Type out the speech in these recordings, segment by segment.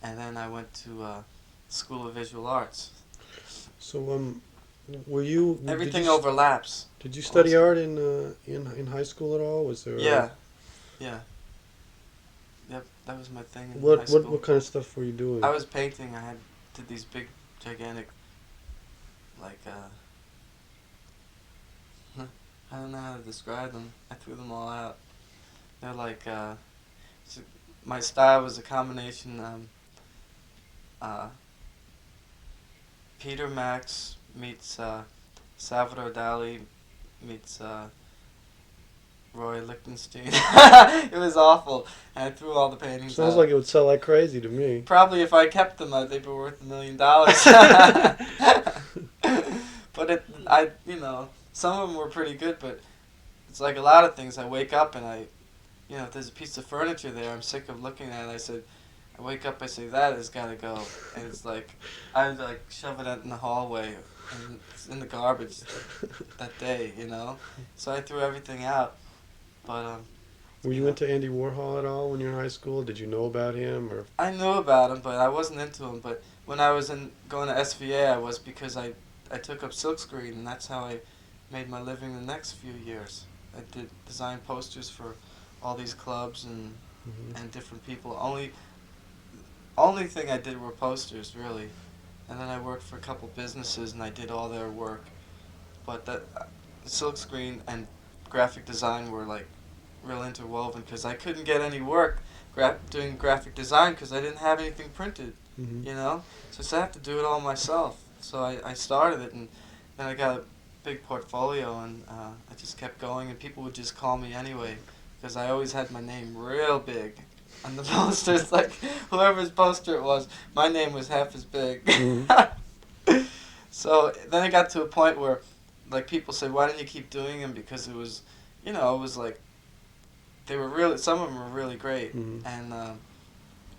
And then I went to School of Visual Arts. So were you Everything overlaps. did you study Also. art in high school at all? Was there Yeah, yeah, yep. That was my thing in high what school. kind of stuff were you I doing? was painting. Did these big, gigantic, like I don't know how to describe them. I threw them all out. They're like s- my style was a combination. Uh, Peter Max meets Salvador Dali meets Roy Lichtenstein. It was awful. And I threw all the paintings Sounds out. like it would sell like crazy to me. Probably if I kept them, they'd be worth $1 million. But some of them were pretty good. But it's like a lot of things. I wake up and if there's a piece of furniture there, I'm sick of looking at it. I wake up, I say that has got to go, and it's like I like shove it out in the hallway and it's in the garbage that day. So I threw everything out. But Were you you know, into Andy Warhol at all when you were in high school? Did you know about him or? I knew about him, but I wasn't into him. But when I was going to SVA, I was because I took up silkscreen, and that's how I made my living the next few years. I did design posters for all these clubs Mhm. and different people. Only thing I did were posters, really. And then I worked for a couple businesses, and I did all their work. But silkscreen and graphic design were like real interwoven because I couldn't get any work doing graphic design because I didn't have anything printed, Mhm. you know. So I have to do it all myself. So I started it, and then I got a big portfolio, and I just kept going, and people would just call me anyway because I always had my name real big on the posters. Like whoever's poster it was, my name was half as big. Mhm. So then it got to a point where, like, people said, "Why didn't you keep doing them?" Because it was like they were really. Some of them were really great, Mhm. and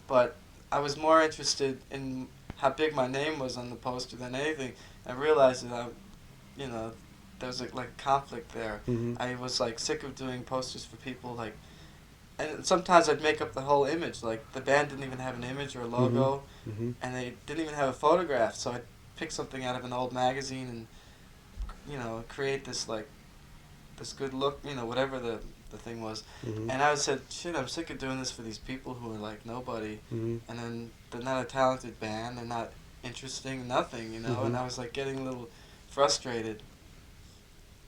but I was more interested in how big my name was on the poster than anything. I realized that you know, there was like a conflict there. Mhm. I was like sick of doing posters for people like, and sometimes I'd make up the whole image. Like the band didn't even have an image or a Mhm. logo, Mhm. and they didn't even have a photograph. So I'd pick something out of an old magazine and create this good look, whatever the thing was. Mhm. And I said, shit, I'm sick of doing this for these people who are like nobody, Mhm. and then they're not a talented band, they're not interesting, nothing. And Mhm. I was like getting a little frustrated.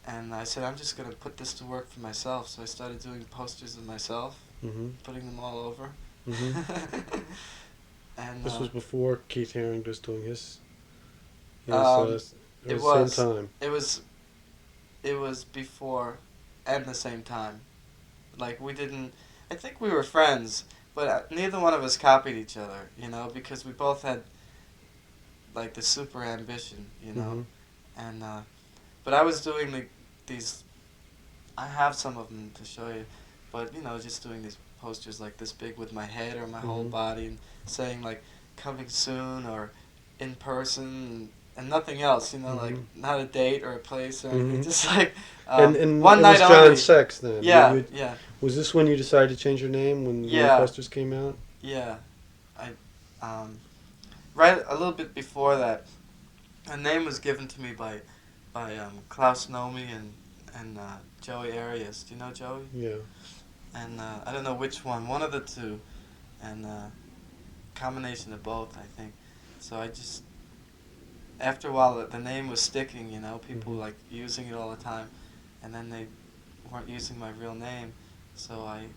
And I said, I'm just gonna put this to work for myself. So I started doing posters of myself, Mhm. putting them all over. Mhm. And This was before Keith Haring was doing his um, or it the same was, time. it was, it was before and the same time. Like we didn't. I think we were friends, but neither one of us copied each other. Because we both had like the super ambition. Mhm. And but I was doing these. I have some of them to show you, but just doing these posters like this big with my head or my whole Mhm. body and saying like coming soon or in person and nothing else. Like Mhm. not a date or a place or anything. Mhm. Just like And one it night was John only. Sex then. Yeah, yeah, Was this when you decided to change your name when the yeah, posters came out? yeah. I um, right a little bit before that, a name was given to me by Klaus Nomi and Joey Arias. Do you know Joey? Yeah. And I don't know which one of the two, and combination of both, I think. So I just after a while the name was sticking. People were Mhm. like using it all the time, and then they weren't using my real name, so I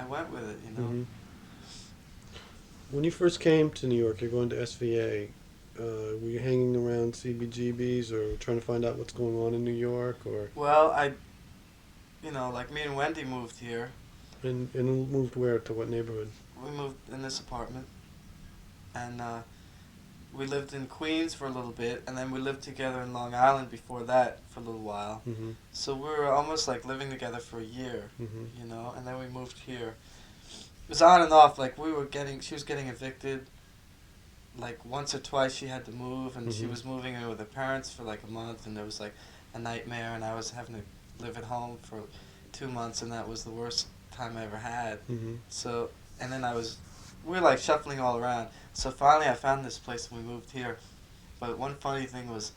went with it. Mhm. When you first came to New York, you're going to SVA. Were you hanging around CBGBs or trying to find out what's going on in New York, or Well, like me and Wendy moved here. and moved where to what neighborhood? We moved in this apartment, and we lived in Queens for a little bit, and then we lived together in Long Island before that for a little while. Mhm. So we were almost like living together for a year, Mhm. and then we moved here. It was on and off. Like she was getting evicted. Like once or twice, she had to move, and she Mhm. was moving in with her parents for like a month, and it was like a nightmare. And I was having to live at home for 2 months, and that was the worst time I ever had. Mhm. So, and then I was we were like shuffling all around. So finally I found this place and we moved here. But one funny thing was,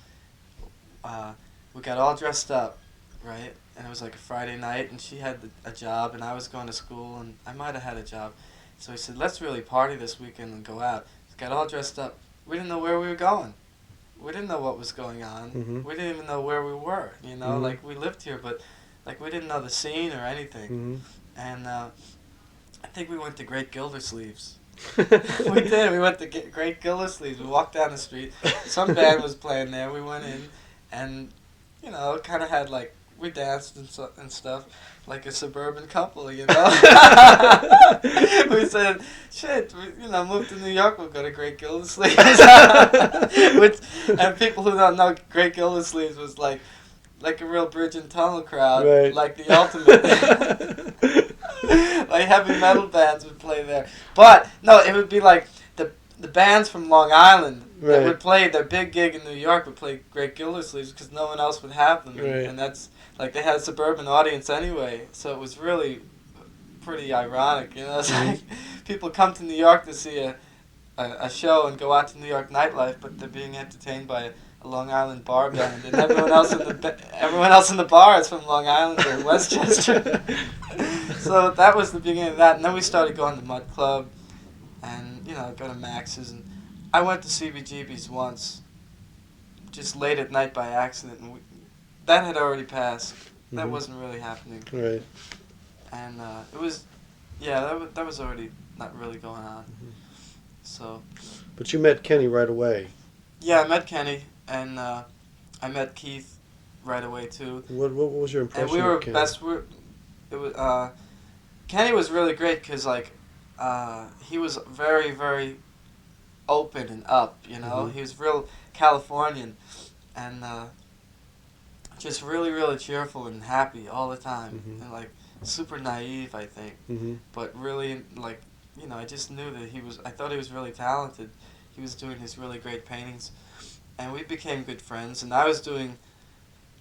we got all dressed up, right? And it was like a Friday night, and she had a job, and I was going to school, and I might have had a job. So he said, let's really party this weekend and go out. We got all dressed up. We didn't know where we were going. We didn't know what was going on. Mm-hmm. We didn't even know where we were, you know? Mm-hmm. Like, we lived here, but, like, we didn't know the scene or anything. Mm-hmm. And I think we went to Great Gildersleeves. We did. We went to Great Gildersleeves. We walked down the street. Some band was playing there. We went in, and, you know, kind of had, like, we danced and stuff like a suburban couple, you know. We said, shit, we, you know, move to New York, we'll go to Great Gildersleeves. And people who don't know, Great Gildersleeves was like a real bridge and tunnel crowd, right. like the ultimate. Like heavy metal bands would play there. But, no, it would be like the bands from Long Island that Right. would play their big gig in New York would play Great Gildersleeves because no one else would have them. Right. And that's, like, they had a suburban audience anyway, so it was really pretty ironic, you know. It's like people come to New York to see a show and go out to New York nightlife, but they're being entertained by a Long Island bar band, and everyone else in the bar is from Long Island or Westchester. So that was the beginning of that, and then we started going to Mud Club, and, you know, go to Max's, and I went to CBGB's once, just late at night by accident, and that had already passed. That wasn't really happening. Right. And it was, yeah, that was already not really going on. So. But you met Kenny right away. Yeah, I met Kenny, and I met Keith right away too. What was your impression? And we were of Kenny? best. It was Kenny was really great because like he was very very open and up. You know, he was real Californian, and just really really cheerful and happy all the time, and like super naive, I think. But really, like, you know, I just knew that I thought he was really talented. He was doing these really great paintings, and we became good friends. And I was doing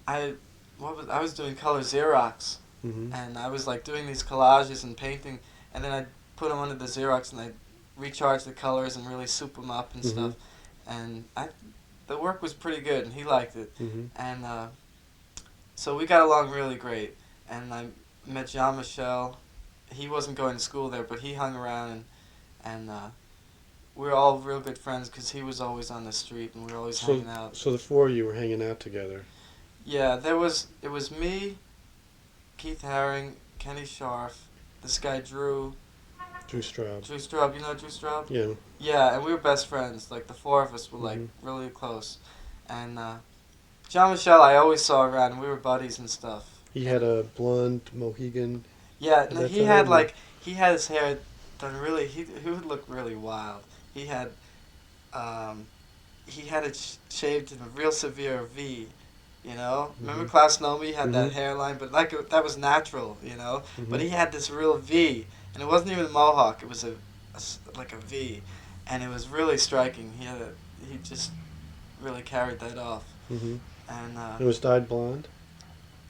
color Xerox, and I was like doing these collages and painting, and then I'd put them under the Xerox and I'd recharge the colors and really soup them up and stuff. And the work was pretty good, and he liked it. And so we got along really great. And I met Jean-Michel. He wasn't going to school there, but he hung around, and we were all real good friends because he was always on the street and we were always hanging out. So the four of you were hanging out together. Yeah, it was me, Keith Haring, Kenny Scharf, this guy Drew Straub. You know Drew Straub? Yeah. Yeah, and we were best friends. Like, the four of us were like really close. And Jean-Michel I always saw around, and we were buddies and stuff. He had a blonde Mohegan. Yeah, no, he had his hair done really. He would look really wild. He had it shaved in a real severe V, you know. Remember Klaus Nomi had that hairline, but that was natural, you know. But he had this real V, and it wasn't even a mohawk. It was like a V, and it was really striking. He just really carried that off. And it was dyed blonde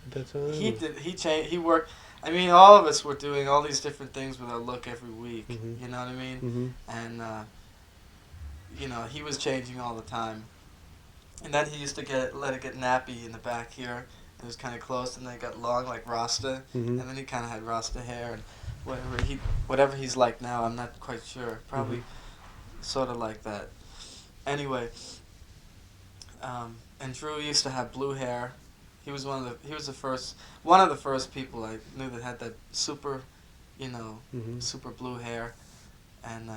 at that time. He did. He changed. He worked. I mean, all of us were doing all these different things with our look every week. You know what I mean? And you know, he was changing all the time. And then he used to let it get nappy in the back here. It was kind of close, and then it got long like Rasta. And then he kind of had Rasta hair, and whatever he's like now, I'm not quite sure. Probably sort of like that. Anyway, and Drew used to have blue hair. He was one of the first people I knew that had that super, you know, super blue hair, and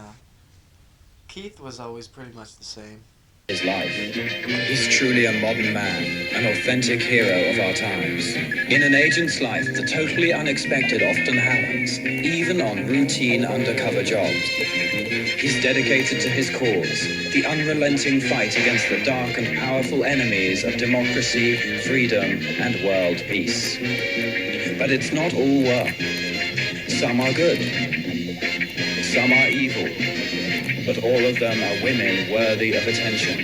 Keith was always pretty much the same. His life. He's truly a modern man, an authentic hero of our times. In an agent's life, the totally unexpected often happens, even on routine undercover jobs. He's dedicated to his cause, the unrelenting fight against the dark and powerful enemies of democracy, freedom, and world peace. But it's not all work. Some are good, some are evil, but all of them are women worthy of attention.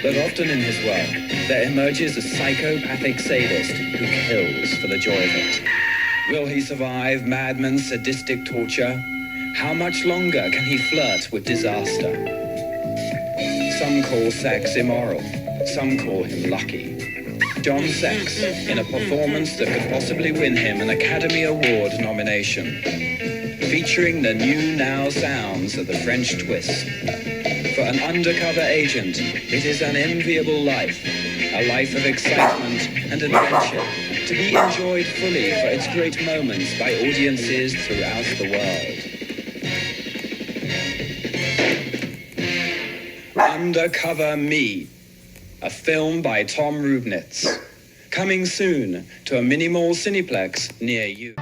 But often in his work, there emerges a psychopathic sadist who kills for the joy of it. Will he survive madman's sadistic torture? How much longer can he flirt with disaster? Some call sex immoral. Some call him lucky. John Sex, in a performance that could possibly win him an Academy Award nomination. Featuring the new now sounds of the French twist. For an undercover agent, it is an enviable life. A life of excitement and adventure, to be enjoyed fully for its great moments by audiences throughout the world. Undercover Me, a film by Tom Rubnitz. Coming soon to a mini-mall Cineplex near you.